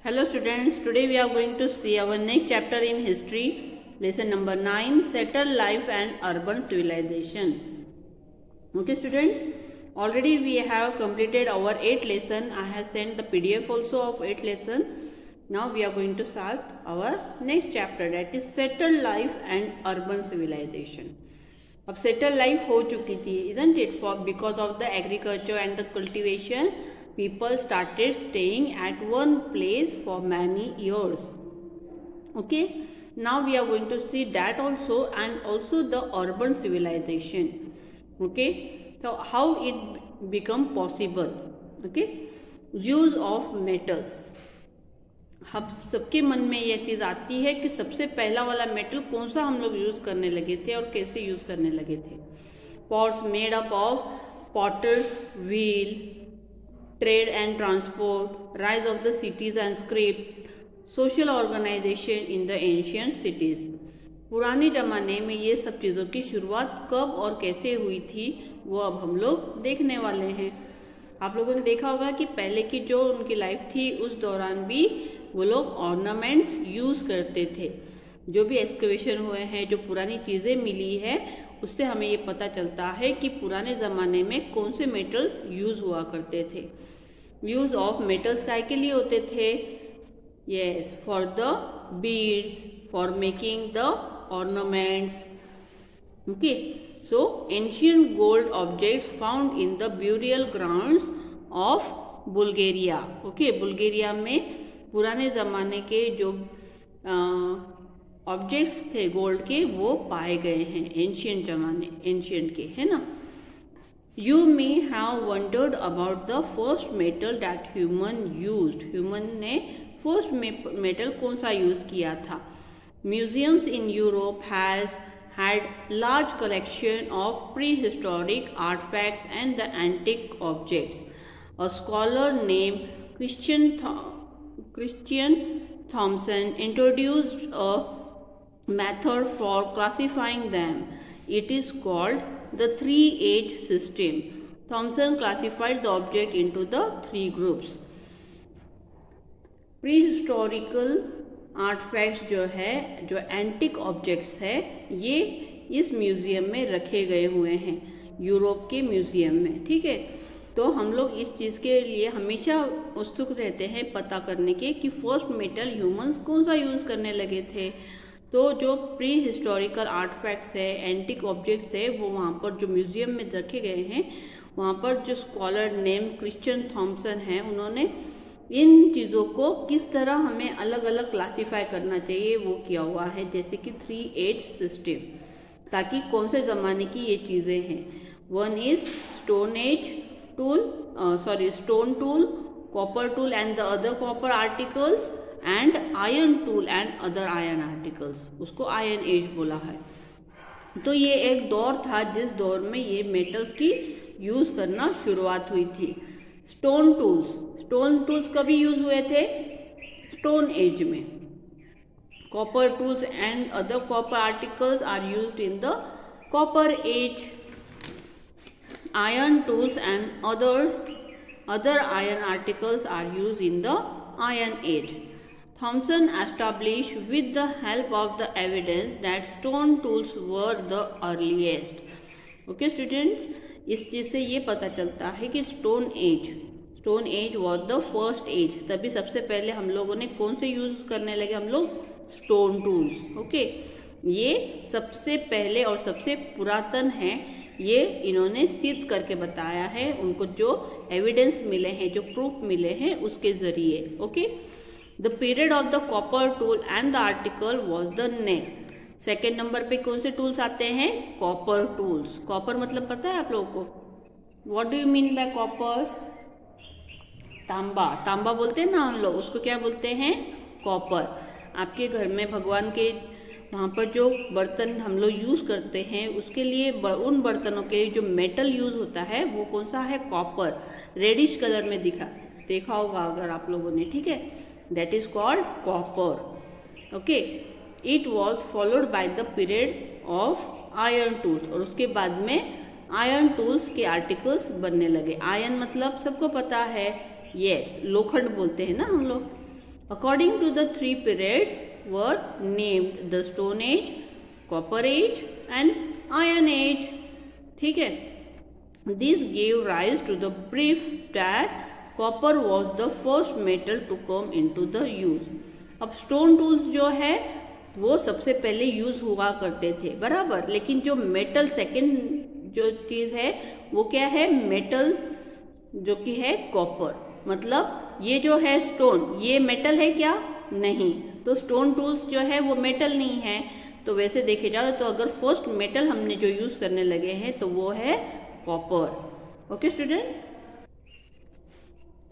Hello students, today we are going to see our next chapter in history, lesson number 9, settled life and urban civilization. Okay students, already we have completed our 8th lesson. I have sent the PDF also of 8th lesson. Now we are going to start our next chapter, that is settled life and urban civilization. अब settled life हो चुकी थी, isn't it? Because of the agriculture and the cultivation, people started staying at one place for many years. Okay, now we are going to see that also, and also the urban civilization. Okay, so how it become possible. Okay, use of metals. हम सबके मन में यह चीज आती है कि सबसे पहला वाला मेटल कौन सा हम लोग यूज करने लगे थे और कैसे यूज करने लगे थे. Pots made up of potter's wheel, trade and transport, rise of the cities and script, social organization in the ancient cities. पुराने जमाने में ये सब चीज़ों की शुरुआत कब और कैसे हुई थी वो अब हम लोग देखने वाले हैं. आप लोगों ने देखा होगा कि पहले की जो उनकी लाइफ थी उस दौरान भी वो लोग ऑर्नामेंट्स यूज करते थे. जो भी एक्सकवेशन हुए हैं, जो पुरानी चीज़ें मिली है, उससे हमें ये पता चलता है कि पुराने ज़माने में कौन से मेटल्स यूज हुआ करते थे. यूज ऑफ मेटल्स काय के लिए होते थे? Yes, for the beads, for making the ornaments. Okay, so ancient gold objects found in the burial grounds of Bulgaria. Okay, Bulgaria में पुराने ज़माने के जो ऑब्जेक्ट्स थे गोल्ड के वो पाए गए हैं एंशियंट के, है ना. You may have wondered about the first metal that human used. Human ने first metal कौन सा यूज किया था? Museums in Europe has had large collection of prehistoric artifacts and the antique objects. A scholar named Christian Thompson introduced a method for classifying them. It is called the three-age system. Thomson classified the object into the three groups. Prehistorical artifacts जो है, जो antique objects है, ये इस museum में रखे गए हुए हैं, यूरोप के म्यूजियम में. ठीक है, तो हम लोग इस चीज के लिए हमेशा उत्सुक रहते हैं पता करने के कि फर्स्ट मेटल ह्यूमंस कौन सा यूज करने लगे थे. तो जो प्री हिस्टोरिकल आर्टफैक्ट्स है, एंटिक ऑब्जेक्ट्स है, वो वहाँ पर जो म्यूजियम में रखे गए हैं, वहाँ पर जो स्कॉलर नेम क्रिश्चियन थॉम्सन है, उन्होंने इन चीज़ों को किस तरह हमें अलग अलग क्लासीफाई करना चाहिए वो किया हुआ है, जैसे कि 3-8 सिस्टम, ताकि कौन से ज़माने की ये चीज़ें हैं. One is stone tool, copper tool and the other copper articles, and iron tool and other iron articles. उसको आयरन एज बोला है. तो ये एक दौर था जिस दौर में ये मेटल्स की यूज करना शुरुआत हुई थी. स्टोन टूल्स कभी यूज हुए थे? स्टोन एज में. Copper tools and other copper articles are used in the copper age. Iron tools and other iron articles are used in the iron age. Thomson established with the help of the evidence that stone tools were the earliest. Okay students, इस चीज से ये पता चलता है कि stone age was the first age. तभी सबसे पहले हम लोगों ने कौन से यूज करने लगे? हम लोग स्टोन टूल्स. ओके, ये सबसे पहले और सबसे पुरातन है. ये इन्होंने सिद्ध करके बताया है, उनको जो एविडेंस मिले हैं, जो प्रूफ मिले हैं उसके जरिए. Okay, the period of the copper tool and the article was the next. Second number पे कौन से टूल्स आते हैं? Copper tools. कॉपर मतलब पता है आप लोगों को? What do you mean by copper? तांबा बोलते हैं ना हम लोग, उसको क्या बोलते हैं? कॉपर. आपके घर में भगवान के वहाँ पर जो बर्तन हम लोग यूज करते हैं, उसके लिए उन बर्तनों के जो मेटल यूज होता है वो कौन सा है? कॉपर. रेडिश कलर में देखा होगा अगर आप लोगों ने. ठीक है, that is called copper. Okay, it was followed by the period of iron tools. और उसके बाद में आयरन टूल्स के आर्टिकल्स बनने लगे. आयरन मतलब सबको पता है, यस, लोखंड बोलते हैं ना हम लोग. According to the three periods were named the Stone Age, Copper Age and Iron Age. ठीक है, this gave rise to the belief that copper was the first metal to come into the use. अब stone tools जो है वो सबसे पहले use हुआ करते थे, बराबर, लेकिन जो मेटल सेकंड जो चीज है वो क्या है, मेटल जो कि है कॉपर। मतलब ये जो है स्टोन, ये मेटल है क्या, नहीं, तो स्टोन टूल्स जो है वो मेटल नहीं है। तो वैसे देखे जाए तो अगर फर्स्ट मेटल हमने जो यूज करने लगे हैं तो वो है copper. Okay student,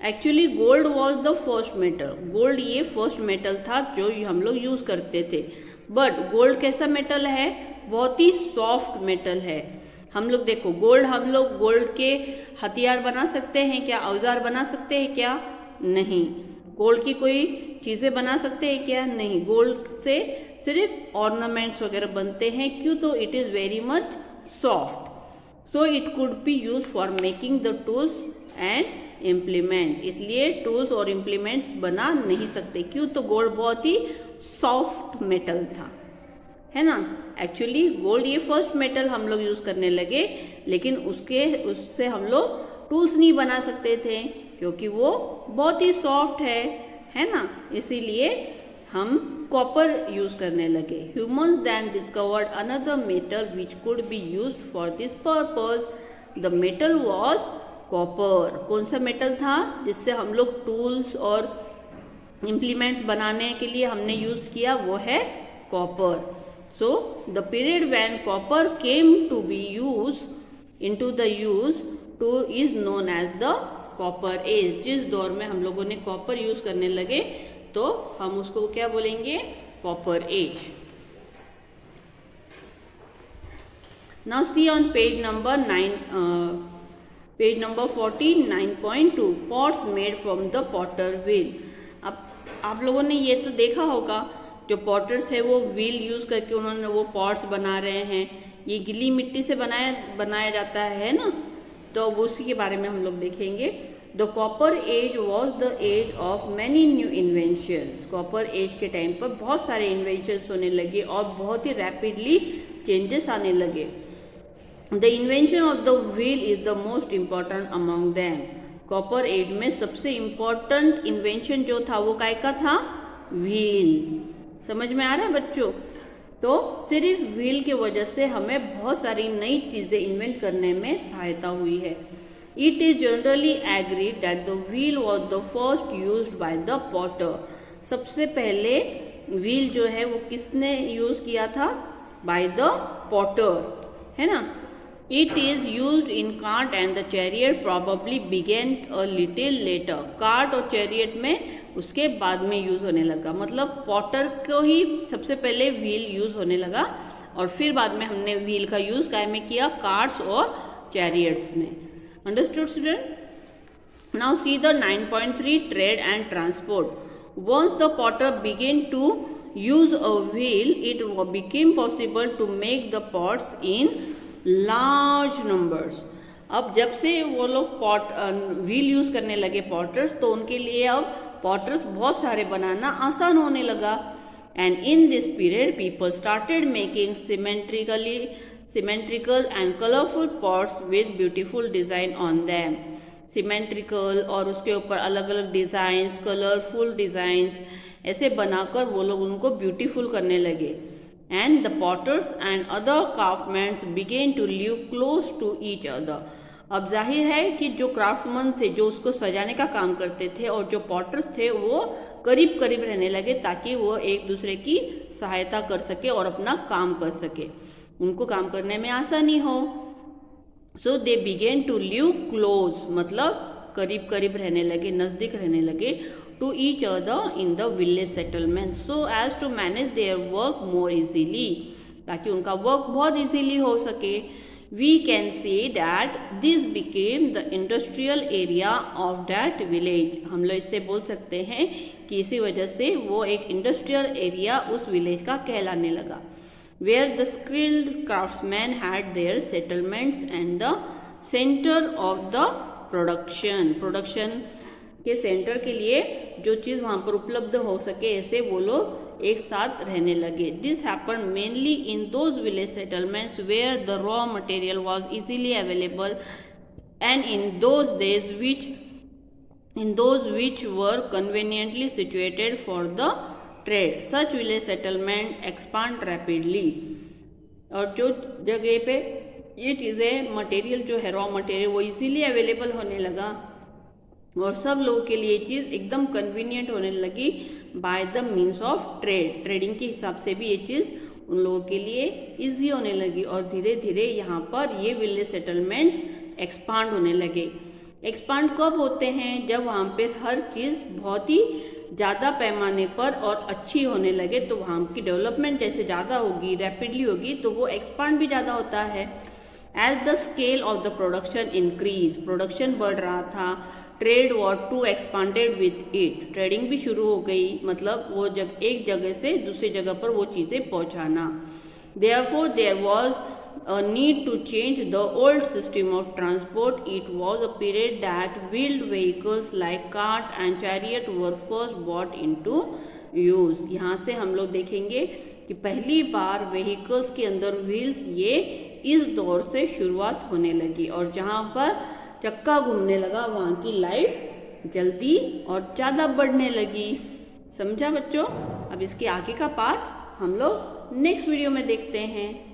actually gold was the first metal, gold ये फर्स्ट मेटल था जो हम लोग यूज करते थे। बट गोल्ड कैसा मेटल है, बहुत ही सॉफ्ट मेटल है। हम लोग देखो गोल्ड, हम लोग गोल्ड के हथियार बना सकते हैं क्या, औजार बना सकते हैं क्या, नहीं। गोल्ड की कोई चीजें बना सकते हैं क्या, नहीं। गोल्ड से सिर्फ ऑर्नामेंट्स वगैरह बनते हैं, क्यों, तो it is very much soft, so it could be use for making the tools and implement. इसलिए टूल्स और इम्प्लीमेंट्स बना नहीं सकते, क्यों, तो गोल्ड बहुत ही सॉफ्ट मेटल था, है ना। एक्चुअली गोल्ड ये फर्स्ट मेटल हम लोग यूज करने लगे, लेकिन उससे हम लोग टूल्स नहीं बना सकते थे क्योंकि वो बहुत ही सॉफ्ट है ना, इसीलिए हम कॉपर यूज करने लगे। Humans then discovered another metal which could be used for this purpose, the metal was copper. कौन सा मेटल था जिससे हम लोग टूल्स और इम्प्लीमेंट्स बनाने के लिए हमने यूज किया, वो है copper. So the period when copper came to be use into the use to is known as the copper age. जिस दौर में हम लोगों ने कॉपर यूज करने लगे तो हम उसको क्या बोलेंगे, copper age. Now see on page number 49.2 pots made from the potter wheel. अब आप लोगों ने ये तो देखा होगा, जो पॉटर्स है वो व्हील यूज करके उन्होंने वो पॉट्स बना रहे हैं। ये गीली मिट्टी से बनाया जाता है ना, तो उसी के बारे में हम लोग देखेंगे। The copper age was the age of many new inventions. Copper age के टाइम पर बहुत सारे इन्वेंशंस होने लगे और बहुत ही रैपिडली चेंजेस आने लगे। The invention of the wheel is the most important among them. Copper age में सबसे इम्पोर्टेंट इन्वेंशन जो था वो काय का था, व्हील। समझ में आ रहा है बच्चों? तो सिर्फ व्हील की वजह से हमें बहुत सारी नई चीजें इन्वेंट करने में सहायता हुई है। It is generally agreed that the wheel was the first used by the Potter. सबसे पहले व्हील जो है वो किसने यूज किया था, बाय द पॉटर, है ना। It is used in cart and the chariot probably began a little later. Cart और चैरियट में उसके बाद में यूज होने लगा, मतलब पॉटर को ही सबसे पहले व्हील यूज होने लगा और फिर बाद में हमने व्हील का यूज काय में किया, कार्ट्स और चैरियट्स में। Understood student? Now see the 9.3 trade and transport. Once the potter began to use a wheel, it became possible to make the pots in large numbers. अब जब से वो लोग व्हील यूज करने लगे पॉटर्स, तो उनके लिए अब पॉटर्स बहुत सारे बनाना आसान होने लगा। And in this period people started making symmetrical and colourful pots with beautiful design on them. Symmetrical और उसके ऊपर अलग अलग डिजाइन्स, कलरफुल डिजाइन्स ऐसे बनाकर वो लोग उनको ब्यूटीफुल करने लगे। And the potters and other craftsmen began to live close to each other. अब जाहिर है कि जो क्राफ्ट्समैन थे जो उसको सजाने का काम करते थे और जो पॉटर्स थे वो करीब करीब रहने लगे ताकि वो एक दूसरे की सहायता कर सके और अपना काम कर सके, उनको काम करने में आसानी हो। सो दे बिगेन टू लिव क्लोज, मतलब करीब करीब रहने लगे, नजदीक रहने लगे, to each other in the village settlement so as to manage their work more easily, ताकि उनका वर्क बहुत इजीली हो सके। We can say that this became the industrial area of that village. हम लोग इससे बोल सकते हैं कि इसी वजह से वो एक इंडस्ट्रियल एरिया उस विलेज का कहलाने लगा। Where the skilled craftsmen had their settlements and the center of the production के सेंटर के लिए जो चीज वहां पर उपलब्ध हो सके, ऐसे वो लोग एक साथ रहने लगे। This happened mainly in those village settlements where the raw material was easily available and in those which were conveniently situated for the trade. Such village settlement expand rapidly. और जो जगह पे ये चीजें मटेरियल जो है रॉ मटेरियल वो easily available होने लगा और सब लोगों के लिए चीज एकदम कन्वीनियंट होने लगी by the means of trade. Trading के हिसाब से भी ये चीज उन लोगों के लिए इजी होने लगी और धीरे धीरे यहाँ पर ये विलेज सेटलमेंट्स एक्सपांड होने लगे। एक्सपांड कब होते हैं? जब वहां पे हर चीज बहुत ही ज्यादा पैमाने पर और अच्छी होने लगे, तो वहां की डेवलपमेंट जैसे ज्यादा होगी, रैपिडली होगी, तो वो एक्सपांड भी ज्यादा होता है। As the scale of the production increase, production बढ़ रहा था, trade was to expanded with it, trading भी शुरू हो गई, मतलब वो एक जगह से दूसरी जगह पर वो चीजें पहुंचाना। Therefore, there was a need to change the old system of transport. It was a period that wheeled vehicles like cart and chariot were first brought into use. यहाँ से हम लोग देखेंगे कि पहली बार व्हीकल्स के अंदर व्हील्स ये इस दौर से शुरुआत होने लगी और जहाँ पर चक्का घूमने लगा वहाँ की लाइफ जल्दी और ज्यादा बढ़ने लगी। समझा बच्चों? अब इसके आगे का पार्ट हम लोग नेक्स्ट वीडियो में देखते हैं।